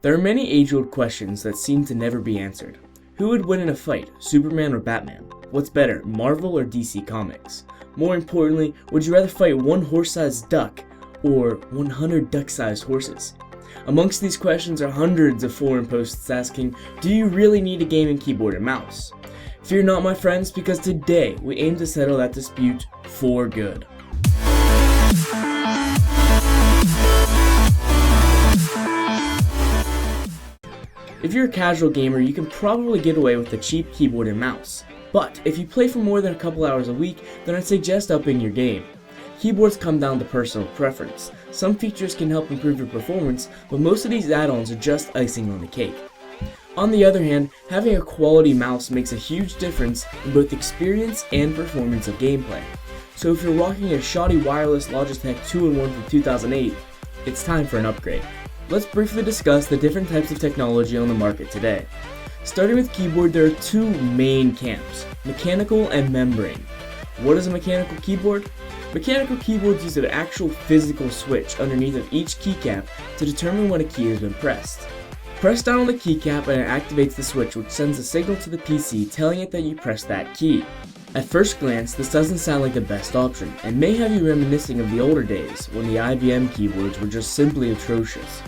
There are many age-old questions that seem to never be answered. Who would win in a fight, Superman or Batman? What's better, Marvel or DC Comics? More importantly, would you rather fight one horse-sized duck or 100 duck-sized horses? Amongst these questions are hundreds of forum posts asking, do you really need a gaming keyboard and mouse? Fear not, my friends, because today we aim to settle that dispute for good. If you're a casual gamer, you can probably get away with a cheap keyboard and mouse. But if you play for more than a couple hours a week, then I'd suggest upping your game. Keyboards come down to personal preference. Some features can help improve your performance, but most of these add-ons are just icing on the cake. On the other hand, having a quality mouse makes a huge difference in both experience and performance of gameplay. So if you're rocking a shoddy wireless Logitech 2-in-1 from 2008, it's time for an upgrade. Let's briefly discuss the different types of technology on the market today. Starting with keyboard, there are two main camps, mechanical and membrane. What is a mechanical keyboard? Mechanical keyboards use an actual physical switch underneath of each keycap to determine when a key has been pressed. Press down on the keycap and it activates the switch, which sends a signal to the PC telling it that you pressed that key. At first glance, this doesn't sound like the best option, and may have you reminiscing of the older days when the IBM keyboards were just simply atrocious.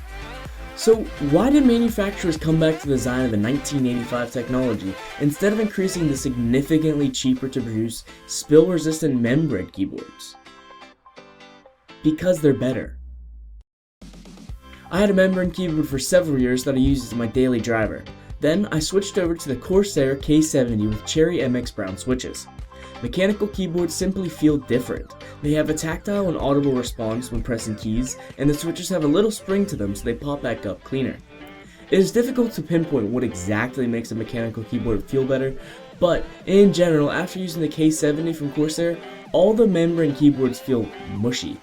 So why did manufacturers come back to the design of the 1985 technology instead of increasing the significantly cheaper to produce spill-resistant membrane keyboards? Because they're better. I had a membrane keyboard for several years that I used as my daily driver. Then I switched over to the Corsair K70 with Cherry MX Brown switches. Mechanical keyboards simply feel different. They have a tactile and audible response when pressing keys, and the switches have a little spring to them so they pop back up cleaner. It is difficult to pinpoint what exactly makes a mechanical keyboard feel better, but in general, after using the K70 from Corsair, all the membrane keyboards feel mushy.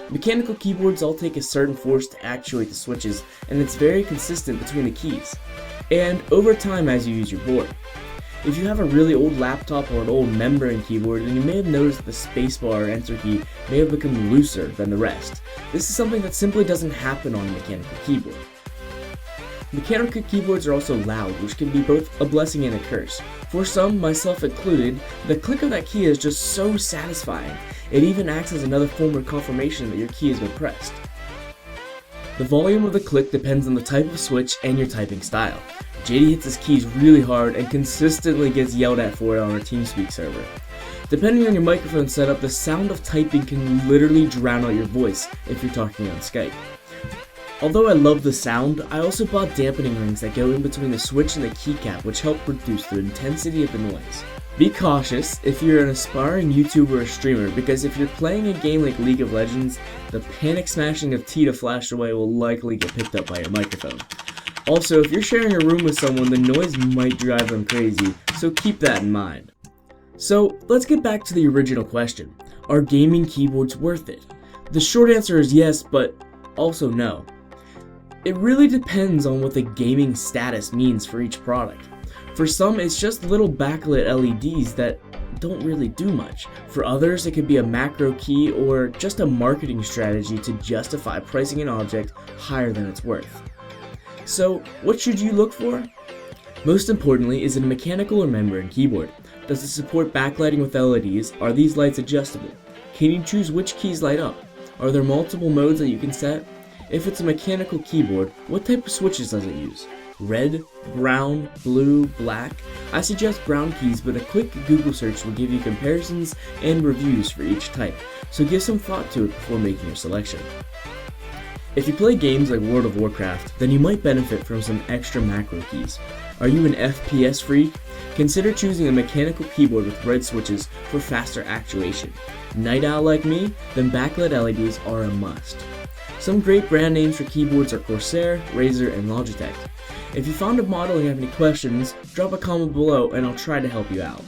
Mechanical keyboards all take a certain force to actuate the switches, and it's very consistent between the keys, and over time as you use your board. If you have a really old laptop or an old membrane keyboard, then you may have noticed that the spacebar or enter key may have become looser than the rest. This is something that simply doesn't happen on a mechanical keyboard. Mechanical keyboards are also loud, which can be both a blessing and a curse. For some, myself included, the click of that key is just so satisfying. It even acts as another form of confirmation that your key has been pressed. The volume of the click depends on the type of switch and your typing style. JD hits his keys really hard and consistently gets yelled at for it on our TeamSpeak server. Depending on your microphone setup, the sound of typing can literally drown out your voice if you're talking on Skype. Although I love the sound, I also bought dampening rings that go in between the switch and the keycap, which help reduce the intensity of the noise. Be cautious if you're an aspiring YouTuber or streamer, because if you're playing a game like League of Legends, the panic smashing of T to flash away will likely get picked up by your microphone. Also, if you're sharing a room with someone, the noise might drive them crazy, so keep that in mind. So, let's get back to the original question. Are gaming keyboards worth it? The short answer is yes, but also no. It really depends on what the gaming status means for each product. For some, it's just little backlit LEDs that don't really do much. For others, it could be a macro key or just a marketing strategy to justify pricing an object higher than it's worth. So, what should you look for? Most importantly, is it a mechanical or membrane keyboard? Does it support backlighting with LEDs? Are these lights adjustable? Can you choose which keys light up? Are there multiple modes that you can set? If it's a mechanical keyboard, what type of switches does it use? Red, brown, blue, black? I suggest brown keys, but a quick Google search will give you comparisons and reviews for each type, so give some thought to it before making your selection. If you play games like World of Warcraft, then you might benefit from some extra macro keys. Are you an FPS freak? Consider choosing a mechanical keyboard with red switches for faster actuation. Night owl like me? Then backlit LEDs are a must. Some great brand names for keyboards are Corsair, Razer, and Logitech. If you found a model and you have any questions, drop a comment below and I'll try to help you out.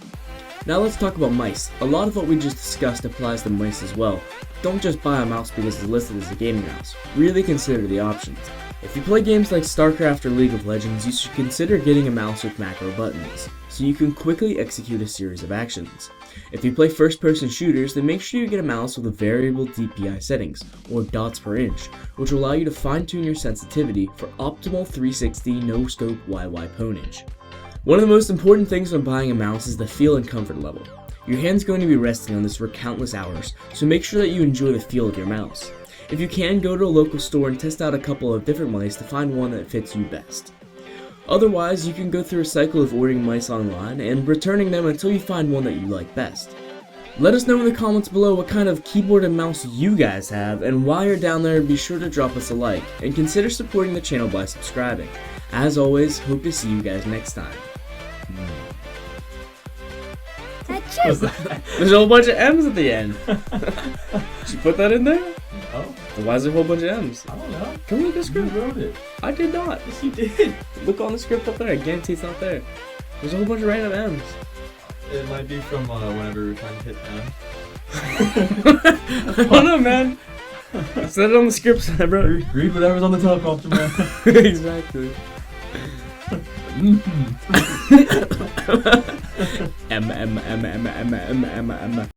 Now let's talk about mice. A lot of what we just discussed applies to mice as well. Don't just buy a mouse because it's listed as a gaming mouse. Really consider the options. If you play games like StarCraft or League of Legends, you should consider getting a mouse with macro buttons, so you can quickly execute a series of actions. If you play first-person shooters, then make sure you get a mouse with a variable DPI settings, or dots per inch, which will allow you to fine-tune your sensitivity for optimal 360 no-scope YY ponage. One of the most important things when buying a mouse is the feel and comfort level. Your hand's going to be resting on this for countless hours, so make sure that you enjoy the feel of your mouse. If you can, go to a local store and test out a couple of different mice to find one that fits you best. Otherwise, you can go through a cycle of ordering mice online and returning them until you find one that you like best. Let us know in the comments below what kind of keyboard and mouse you guys have, and while you're down there, be sure to drop us a like, and consider supporting the channel by subscribing. As always, hope to see you guys next time. There's a whole bunch of M's at the end. Did you put that in there? Oh. Why is there a whole bunch of M's? I don't know. Come look at the script. You wrote it. I did not. Yes, you did. Look on the script up there. I guarantee it's not there. There's a whole bunch of random M's. It might be from whenever we were trying to hit M. I don't know, man. I said it on the script, bro. Read whatever's on the teleprompter, man. Exactly. M.